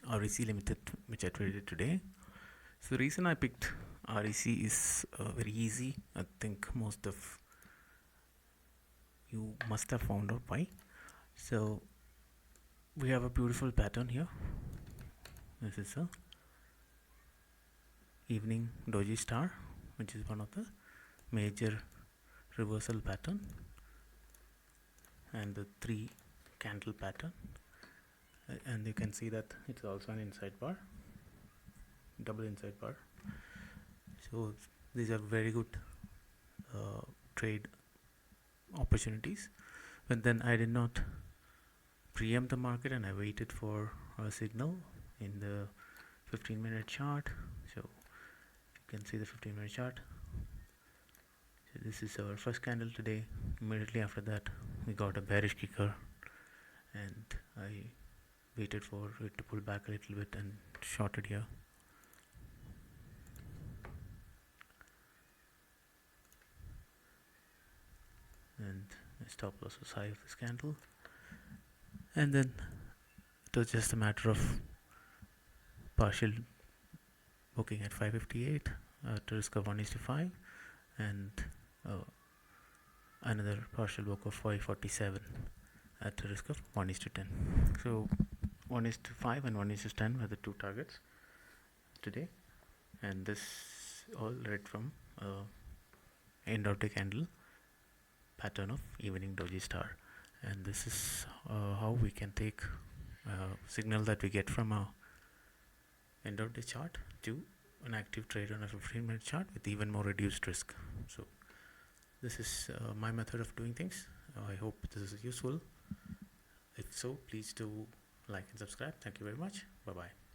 REC Limited, which I traded today. So the reason I picked REC is very easy. I think most of you must have found out why. So we have a beautiful pattern here. This is a evening doji star, which is one of the major reversal pattern, and the 3 candle pattern, and you can see that it's also an inside bar, double inside bar. So these are very good trade opportunities, but then I did not preempt the market and I waited for a signal in the 15-minute chart. So you can see the 15-minute chart. So this is our first candle today. Immediately after that we got a bearish kicker, and I waited for it to pull back a little bit and shorted here. And the stop loss was high of this candle, and then it was just a matter of partial booking at 558 at a risk of 1:5, and another partial book of 547 at a risk of 1:10. So 1:5 and 1:10 were the two targets today, and this all read from end of the candle pattern of evening doji star. And this is how we can take signal that we get from a end of the chart to an active trade on a 15-minute chart with even more reduced risk. So this is my method of doing things. I hope this is useful. If so, please do like and subscribe. Thank you very much. Bye bye.